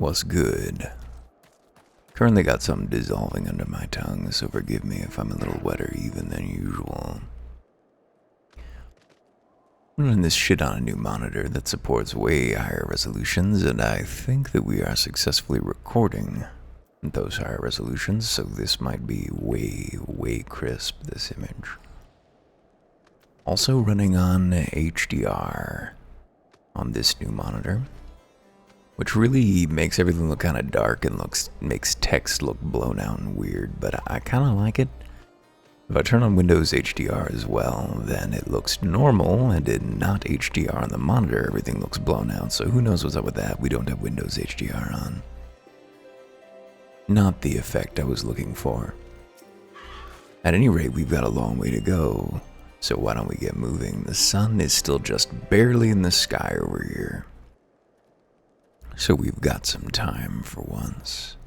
What's good? Currently got something dissolving under my tongue, so forgive me if I'm a little wetter even than usual. I'm running this shit on a new monitor that supports way higher resolutions, and I think that we are successfully recording those higher resolutions, so this might be way crisp, this image. Also running on HDR on this new monitor, which really makes everything look kind of dark and makes text look blown out and weird, but I kind of like it. If I turn on Windows HDR as well, then it looks normal, and in not HDR on the monitor, everything looks blown out, so who knows what's up with that. We don't have Windows HDR on. Not the effect I was looking for. At any rate, we've got a long way to go, so why don't we get moving? The sun is still just barely in the sky over here. So we've got some time for once.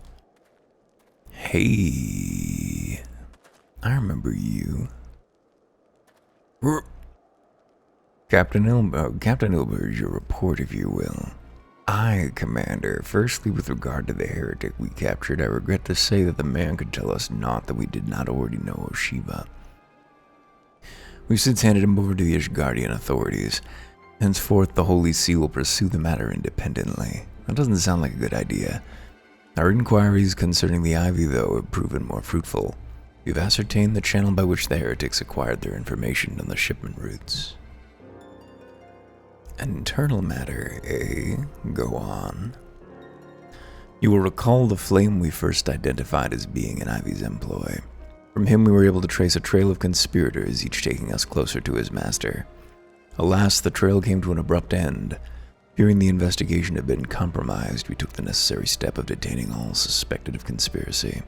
Hey, I remember you. Captain Ilbert, your report, if you will. Aye, Commander. Firstly, with regard to the heretic we captured, I regret to say that the man could tell us naught that we did not already know of Shiva. We've since handed him over to the Ishgardian authorities. Henceforth, the Holy See will pursue the matter independently. That doesn't sound like a good idea. Our inquiries concerning the Ivy, though, have proven more fruitful. We've ascertained the channel by which the heretics acquired their information on the shipment routes. An internal matter, eh? Go on. You will recall the flame we first identified as being in Ivy's employ. From him we were able to trace a trail of conspirators, each taking us closer to his master. Alas, the trail came to an abrupt end. Fearing the investigation had been compromised, we took the necessary step of detaining all suspected of conspiracy.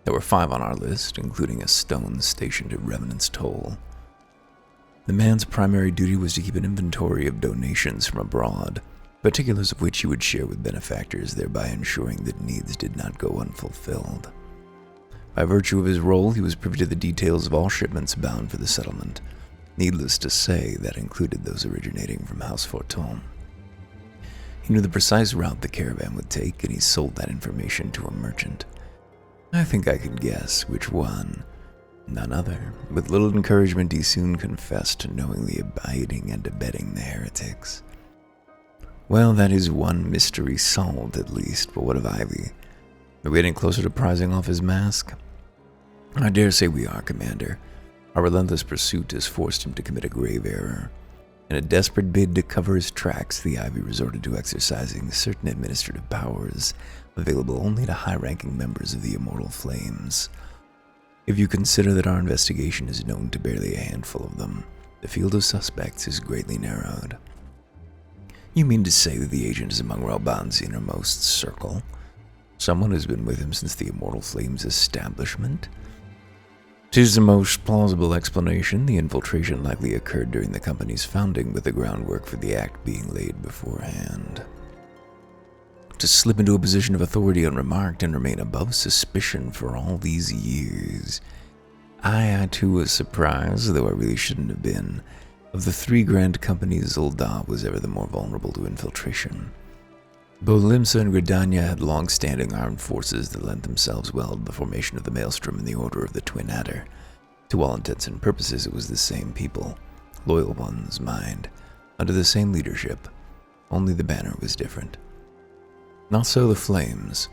There were 5 on our list, including a stone stationed at Revenant's Toll. The man's primary duty was to keep an inventory of donations from abroad, particulars of which he would share with benefactors, thereby ensuring that needs did not go unfulfilled. By virtue of his role, he was privy to the details of all shipments bound for the settlement. Needless to say, that included those originating from House Fortune. He knew the precise route the caravan would take, and he sold that information to a merchant. I think I can guess which one. None other. With little encouragement, he soon confessed to knowingly abiding and abetting the heretics. Well, that is one mystery solved, at least, but what of Ivy? Are we getting closer to prizing off his mask? I dare say we are, Commander. Our relentless pursuit has forced him to commit a grave error. In a desperate bid to cover his tracks, the Ivy resorted to exercising certain administrative powers available only to high-ranking members of the Immortal Flames. If you consider that our investigation is known to barely a handful of them, the field of suspects is greatly narrowed. You mean to say that the agent is among Ralban's innermost circle? Someone who's been with him since the Immortal Flames' establishment? 'Tis the most plausible explanation. The infiltration likely occurred during the company's founding, with the groundwork for the act being laid beforehand. To slip into a position of authority unremarked and remain above suspicion for all these years. I too was surprised, though I really shouldn't have been. Of the 3 grand companies, Zul'Dah was ever the more vulnerable to infiltration. Both Limsa and Gridania had long-standing armed forces that lent themselves well to the formation of the Maelstrom and the Order of the Twin Adder. To all intents and purposes, it was the same people, loyal ones, mind, under the same leadership, only the banner was different. Not so the Flames.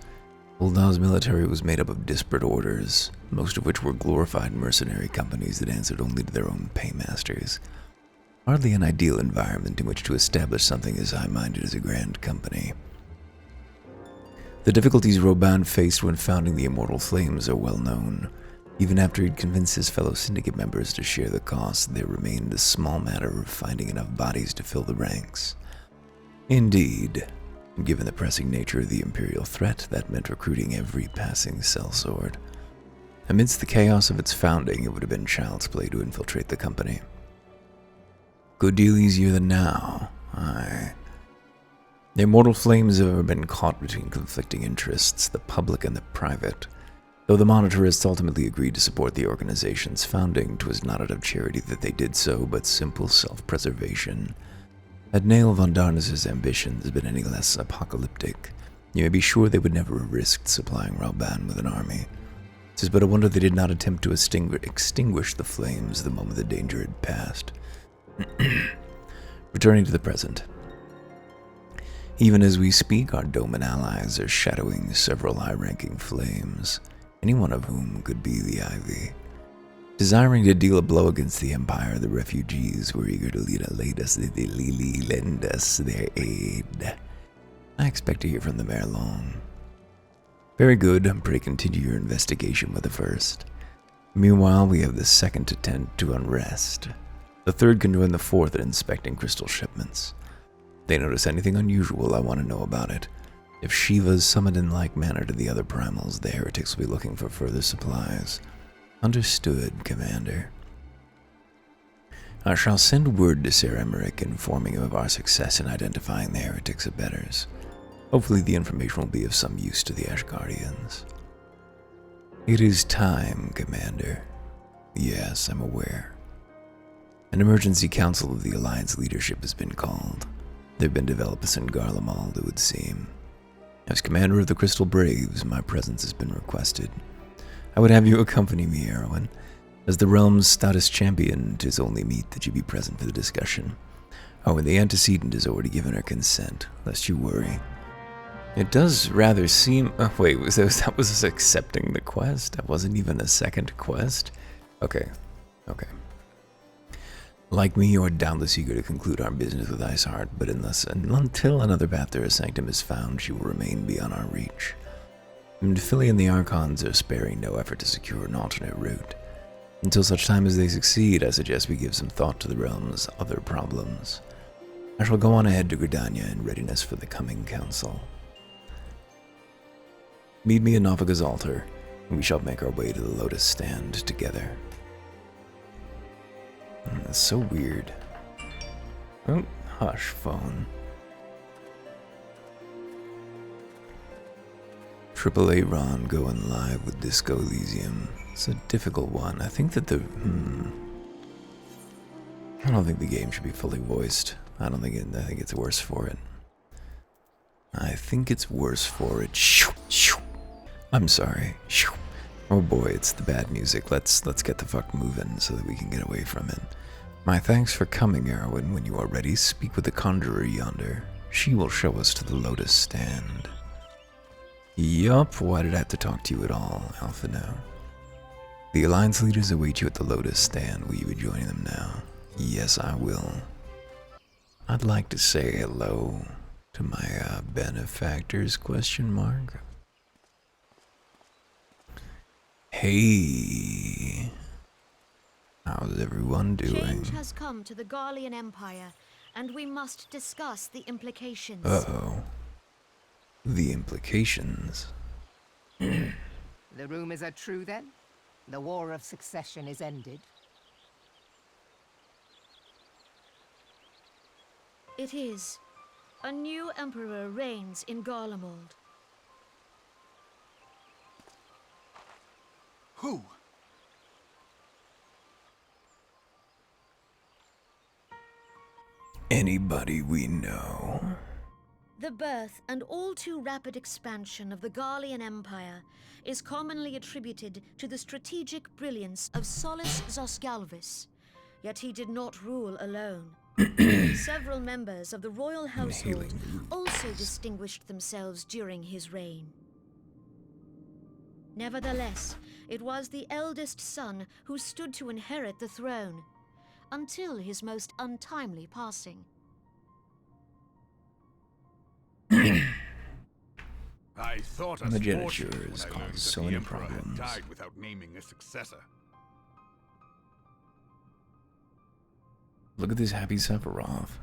Zul'Dah's military was made up of disparate orders, most of which were glorified mercenary companies that answered only to their own paymasters. Hardly an ideal environment in which to establish something as high-minded as a grand company. The difficulties Roban faced when founding the Immortal Flames are well known. Even after he'd convinced his fellow syndicate members to share the cost, there remained a small matter of finding enough bodies to fill the ranks. Indeed, given the pressing nature of the Imperial threat, that meant recruiting every passing sellsword. Amidst the chaos of its founding, it would have been child's play to infiltrate the company. Good deal easier than now, aye. The Immortal Flames have ever been caught between conflicting interests, the public and the private. Though the monetarists ultimately agreed to support the organization's founding, 'twas not out of charity that they did so, but simple self-preservation. Had Nail von Darnus's ambitions been any less apocalyptic, You may be sure they would never have risked supplying Rauban with an army. It is but a wonder they did not attempt to extinguish the flames the moment the danger had passed. Returning to the present. Even as we speak, our Doman allies are shadowing several high-ranking flames, any one of whom could be the Ivy. Desiring to deal a blow against the Empire, the refugees were eager to lend us their aid. I expect to hear from them ere long. Very good, pray continue your investigation with the first. Meanwhile, we have the second to tend to unrest. The third can join the fourth in inspecting crystal shipments. If they notice anything unusual, I want to know about it. If Shiva's summoned in like manner to the other primals, the heretics will be looking for further supplies. Understood, Commander. I shall send word to Sir Emmerich informing him of our success in identifying the heretics' abettors. Hopefully the information will be of some use to the Ashgardians. It is time, Commander. Yes, I'm aware. An emergency council of the Alliance leadership has been called. There have been developments in Garlemald, it would seem. As commander of the Crystal Braves, my presence has been requested. I would have you accompany me, Erwin. As the realm's stoutest champion, 'tis only meet that you be present for the discussion. Oh, and the antecedent has already given her consent, lest you worry. It does rather seem... wait, that was accepting the quest? That wasn't even a second quest? Okay. Like me, you are doubtless eager to conclude our business with Iceheart, but until another path to her sanctum is found, she will remain beyond our reach. And Philly and the Archons are sparing no effort to secure an alternate route. Until such time as they succeed, I suggest we give some thought to the realm's other problems. I shall go on ahead to Gridania in readiness for the coming council. Meet me at Navaga's altar, and we shall make our way to the Lotus Stand together. That's so weird. Oh, hush, phone. AAA Ron going live with Disco Elysium. It's a difficult one. I think that I don't think the game should be fully voiced. I think it's worse for it. I think it's worse for it. I'm sorry. Oh boy, it's the bad music. Let's get the fuck moving so that we can get away from it. My thanks for coming, Erwin. When you are ready, speak with the conjurer yonder. She will show us to the Lotus Stand. Yup, why did I have to talk to you at all, Alphino? The Alliance leaders await you at the Lotus Stand. Will you be joining them now? Yes, I will. I'd like to say hello to my benefactors, ? Hey, how's everyone doing? Change has come to the Garlean Empire, and we must discuss the implications. Uh-oh. The implications. The rumors are true then? The War of Succession is ended? It is. A new emperor reigns in Garlemald. Who? Anybody we know. The birth and all too rapid expansion of the Garlean Empire is commonly attributed to the strategic brilliance of Solus Zosgalvis, yet he did not rule alone. Several members of the royal household also distinguished themselves during his reign. Nevertheless, it was the eldest son who stood to inherit the throne, until his most untimely passing. I thought us The fortunate geniture when has I caused learned that so the many Emperor had problems. died without naming a successor. Look at this happy Sephiroth.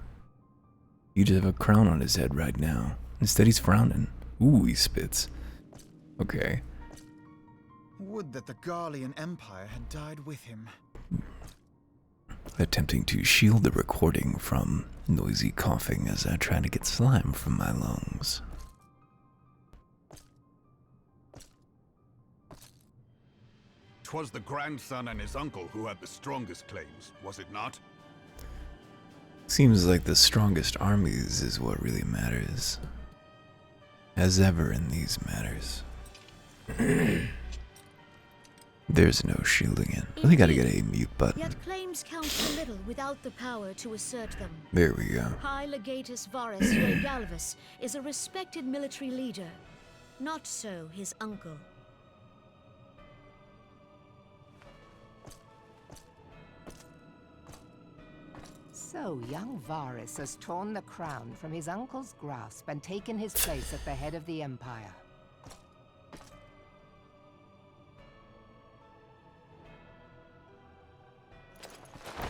You just have a crown on his head right now. Instead he's frowning. Ooh, he spits. Okay. Would that the Garlean Empire had died with him. Attempting to shield the recording from noisy coughing as I try to get slime from my lungs. 'Twas the grandson and his uncle who had the strongest claims, was it not? Seems like the strongest armies is what really matters. as ever in these matters. There's no shielding it. Really gotta get a mute button. Yet claims count for little without the power to assert them. There we go. High Legatus Varus Frey Galvus is a respected military leader. Not so his uncle. So, young Varus has torn the crown from his uncle's grasp and taken his place at the head of the Empire.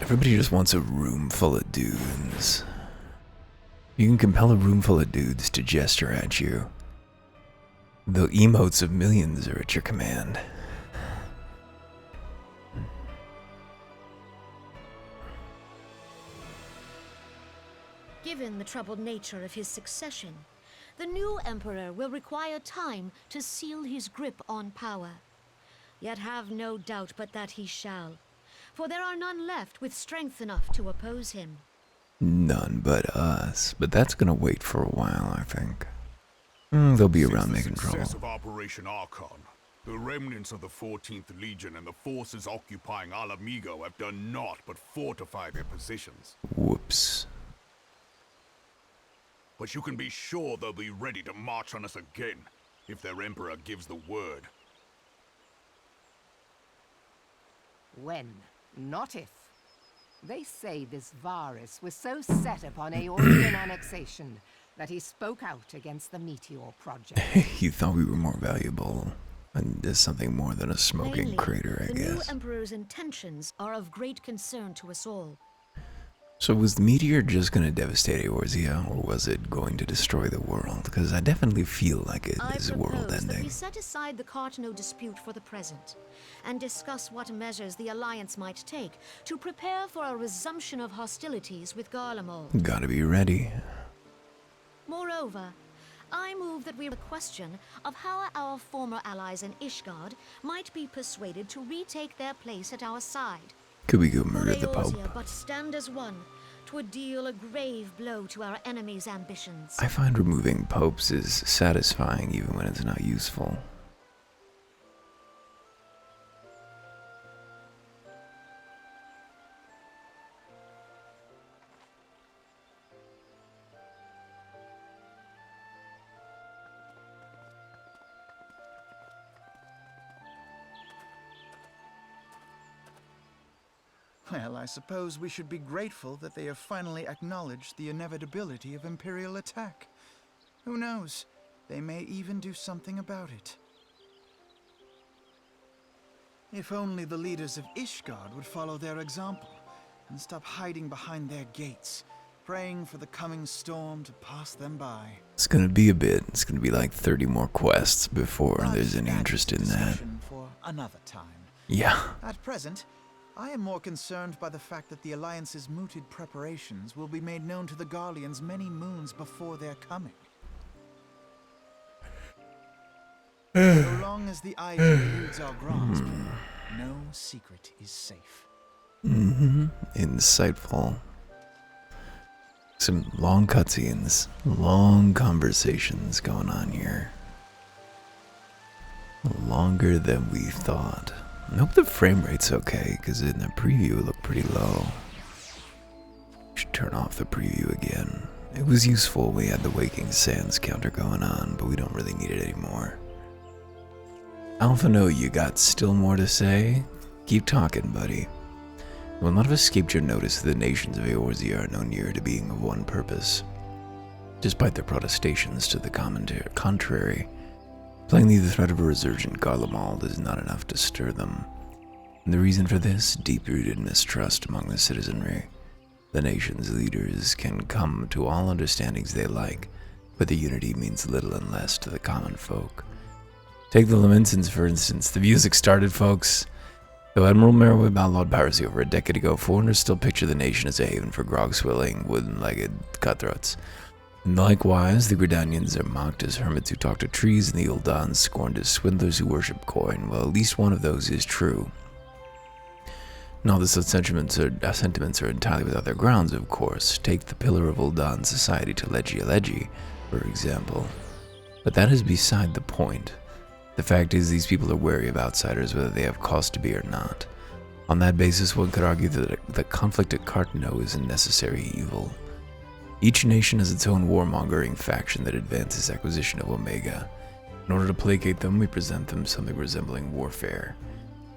Everybody just wants a room full of dudes. You can compel a room full of dudes to gesture at you. The emotes of millions are at your command. Given the troubled nature of his succession, the new emperor will require time to seal his grip on power. Yet have no doubt but that he shall, for there are none left with strength enough to oppose him. None but us, but that's gonna wait for a while, I think. They'll be around making trouble. Since the success of Operation Archon, the remnants of the 14th Legion and the forces occupying Alamigo have done naught but fortify their positions. Whoops. But you can be sure they'll be ready to march on us again, if their Emperor gives the word. When, not if. They say this Varus was so set upon Eorzean annexation that he spoke out against the Meteor Project. He thought we were more valuable. And there's something more than a smoking Plainly, crater, I the new guess. emperor's intentions are of great concern to us all. So was the meteor just gonna devastate Eorzea, or was it going to destroy the world? Because I definitely feel like it I is propose that world-ending. we set aside the Cartno dispute for the present, and discuss what measures the Alliance might take to prepare for a resumption of hostilities with Garlemald. Gotta be ready. Moreover, I move that we the question of how our former allies in Ishgard might be persuaded to retake their place at our side. Could we go For murder the Pope? Eorzea but stand as one, 'twould deal a grave blow to our enemies' ambitions. I find removing popes is satisfying even when it's not useful. Well, I suppose we should be grateful that they have finally acknowledged the inevitability of Imperial attack. Who knows? They may even do something about it. If only the leaders of Ishgard would follow their example and stop hiding behind their gates, praying for the coming storm to pass them by. It's gonna be a bit. It's gonna be like 30 more quests before But there's any that interest is in that. discussion for another time. Yeah. At present, I am more concerned by the fact that the Alliance's mooted preparations will be made known to the Garleans many moons before their coming. So long as the ivy eludes our grasp, no secret is safe. Insightful. Some long cutscenes, long conversations going on here. Longer than we thought. I hope the frame rate's okay, because in the preview it looked pretty low. Should turn off the preview again. It was useful. We had the Waking Sands counter going on, but we don't really need it anymore. Alphano, you got still more to say? Keep talking, buddy. You will not have escaped your notice that the nations of Eorzea are no nearer to being of one purpose. Despite their protestations to the contrary, plainly the threat of a resurgent Garlemald is not enough to stir them. And the reason for this, deep-rooted mistrust among the citizenry. The nation's leaders can come to all understandings they like, but the unity means little unless to the common folk. Take the Lamentsons, for instance. The music started, folks. Though Admiral Merowith outlawed piracy over a decade ago, foreigners still picture the nation as a haven for grog-swilling, wooden-legged cutthroats. And likewise, the Gridanians are mocked as hermits who talk to trees, and the Uldans scorned as swindlers who worship coin. Well, at least one of those is true. Now, the sentiments are entirely without their grounds, of course. Take the Pillar of Uldan Society to Legi, for example. But that is beside the point. The fact is, these people are wary of outsiders, whether they have cause to be or not. On that basis, one could argue that the conflict at Cartano is a necessary evil. Each nation has its own warmongering faction that advances acquisition of Omega. In order to placate them, we present them something resembling warfare,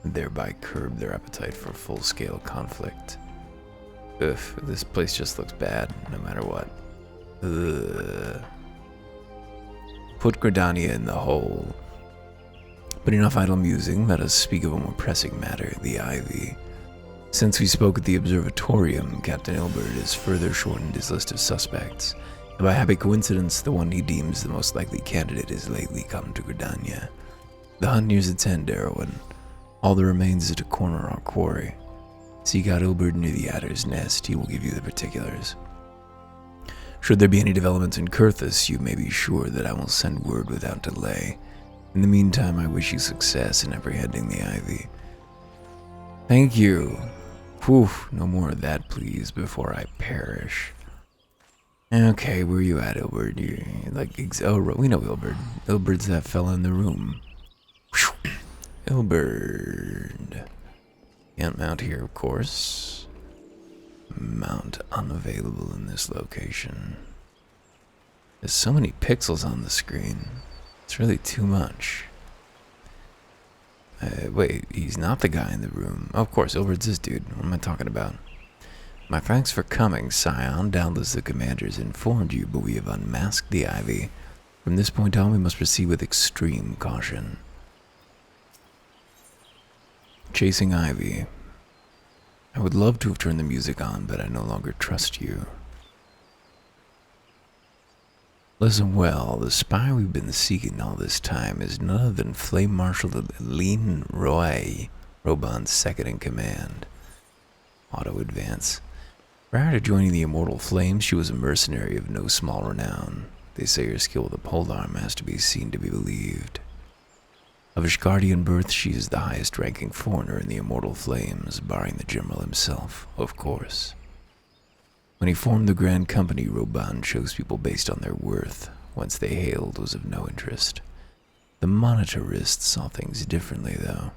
and thereby curb their appetite for full-scale conflict. Ugh, this place just looks bad, no matter what. Ugh. Put Gridania in the hole. But enough idle musing, let us speak of a more pressing matter, the Ivy. Since we spoke at the Observatorium, Captain Ilbert has further shortened his list of suspects, and by happy coincidence, the one he deems the most likely candidate has lately come to Gridania. The hunt nears its end, Darwin. All that remains is to corner our quarry. Seek out Ilbert near the Adder's Nest, he will give you the particulars. Should there be any developments in Kurthus, you may be sure that I will send word without delay. In the meantime, I wish you success in apprehending the Ivy. Thank you. Whew, no more of that, please, before I perish. Okay, where you at, Ilbert? We know Ilbert. Ilbert's that fella in the room. Ilbert. Can't mount here, of course. Mount unavailable in this location. There's so many pixels on the screen. It's really too much. Wait, he's not the guy in the room. Oh, of course, Ilbert's this dude. What am I talking about? My thanks for coming, Scion. Doubtless the commanders informed you, but we have unmasked the Ivy. From this point on, we must proceed with extreme caution. Chasing Ivy. I would love to have turned the music on, but I no longer trust you. Listen well, the spy we've been seeking all this time is none other than Flame Marshal Aline Roy, Roban's second in command. Auto advance. Prior to joining the Immortal Flames, she was a mercenary of no small renown. They say her skill with a polearm has to be seen to be believed. Of Ishgardian birth, she is the highest-ranking foreigner in the Immortal Flames, barring the General himself, of course. When he formed the Grand Company, Roban chose people based on their worth. Whence they hailed was of no interest. The Monetarists saw things differently, though.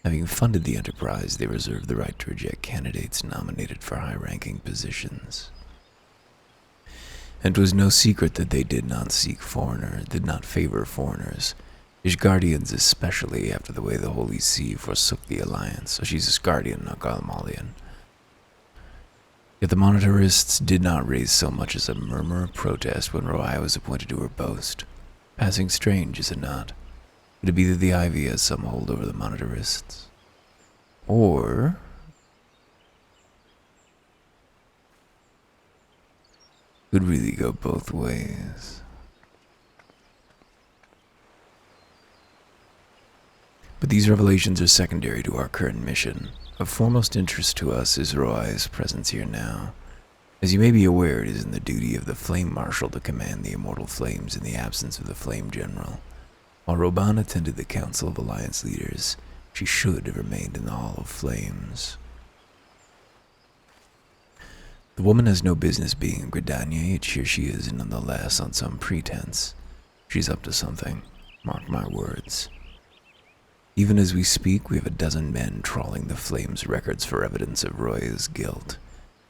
Having funded the enterprise, they reserved the right to reject candidates nominated for high-ranking positions. And it was no secret that they did not favor foreigners. Ishgardians especially, after the way the Holy See forsook the Alliance. So she's Ishgardian, not Galmalian. Yet the Monetarists did not raise so much as a murmur of protest when Roai was appointed to her post. Passing strange, is it not? Could it be that the Ivy has some hold over the Monetarists? Or could really go both ways. But these revelations are secondary to our current mission. Of foremost interest to us is Roai's presence here now. As you may be aware, it is in the duty of the Flame Marshal to command the Immortal Flames in the absence of the Flame General. While Roban attended the Council of Alliance Leaders, she should have remained in the Hall of Flames. The woman has no business being in Gridania, yet here she is nonetheless on some pretense. She's up to something, mark my words. Even as we speak, we have a dozen men trawling the Flames' records for evidence of Roy's guilt.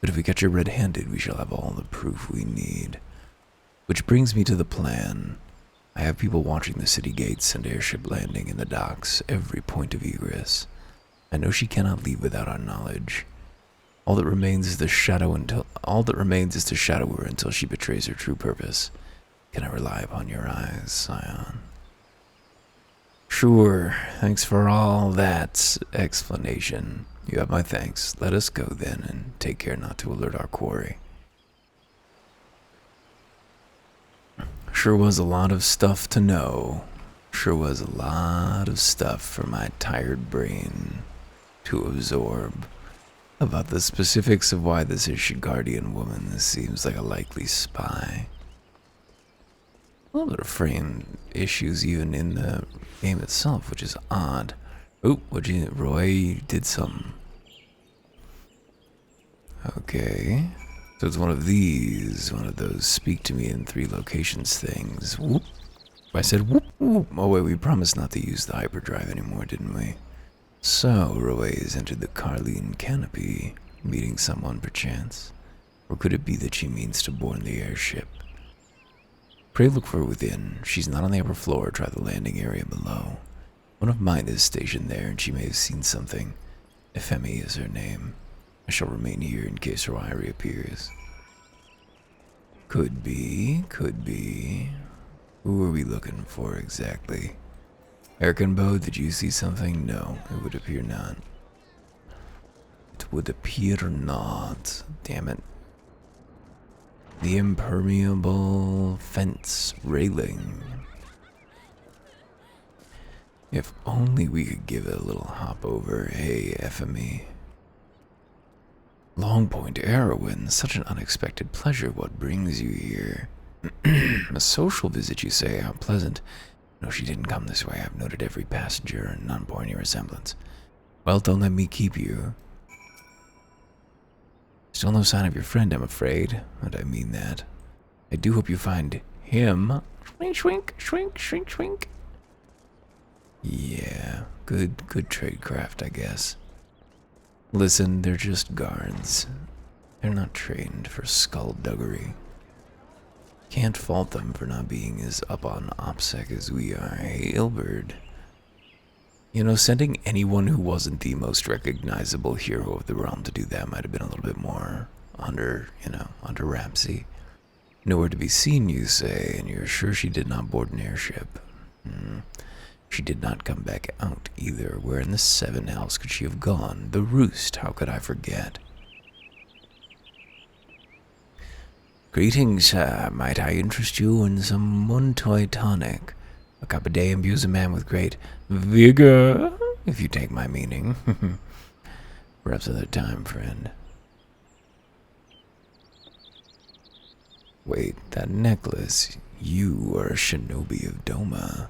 But if we catch her red-handed, we shall have all the proof we need. Which brings me to the plan. I have people watching the city gates and airship landing in the docks, every point of egress. I know she cannot leave without our knowledge. All that remains is to shadow her until she betrays her true purpose. Can I rely upon your eyes, Scion? Sure, thanks for all that explanation. You have my thanks. Let us go then, and take care not to alert our quarry. Sure was a lot of stuff to know. Sure was a lot of stuff for my tired brain to absorb. About the specifics of why this Ishgardian woman seems like a likely spy. A little bit of frame issues even in the game itself, which is odd. Oh, Roy did some. Okay. So it's one of those speak to me in 3 locations things. Whoop. I said whoop whoop. Oh wait, we promised not to use the hyperdrive anymore, didn't we? So, Roe has entered the Carline canopy, meeting someone perchance. Or could it be that she means to board the airship? Pray look for her within. She's not on the upper floor. Try the landing area below. One of mine is stationed there, and she may have seen something. Ephemi is her name. I shall remain here in case her eye reappears. Could be, could be. Who are we looking for exactly? Erkenbo, did you see something? No, it would appear not. It would appear not. Damn it. The impermeable fence railing. If only we could give it a little hop over. Hey, Ephemi. Longpoint Erowin, such an unexpected pleasure. What brings you here? A social visit, you say? How pleasant. No, she didn't come this way. I've noted every passenger and none bore any resemblance. Well, don't let me keep you. Still no sign of your friend, I'm afraid. And I mean that. I do hope you find him. Shrink, shrink, shrink, shrink, shrink. Yeah, good tradecraft, I guess. Listen, they're just guards. They're not trained for skullduggery. Can't fault them for not being as up on OPSEC as we are. Hey, Ilberd. You know, sending anyone who wasn't the most recognizable hero of the realm to do that might have been a little bit more under wrapsy. Nowhere to be seen, you say, and you're sure she did not board an airship. She did not come back out either. Where in the seven hells could she have gone? The Roost, how could I forget? Greetings, sir. Might I interest you in some Montoy tonic? A cup a day imbues a man with great vigor, if you take my meaning. Perhaps another time, friend. Wait, that necklace. You are a shinobi of Doma.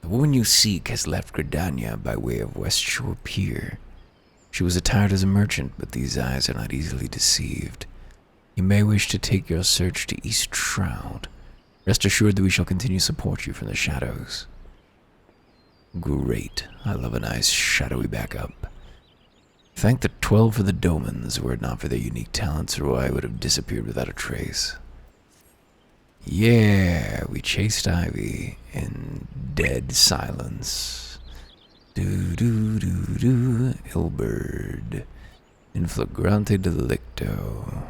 The woman you seek has left Gridania by way of West Shore Pier. She was attired as a merchant, but these eyes are not easily deceived. You may wish to take your search to East Shroud. Rest assured that we shall continue to support you from the shadows. Great. I love a nice shadowy backup. Thank the 12 for the Domans. Were it not for their unique talents, Roy would have disappeared without a trace. Yeah, we chased Ivy in dead silence. Do, Ilberd. In flagrante delicto.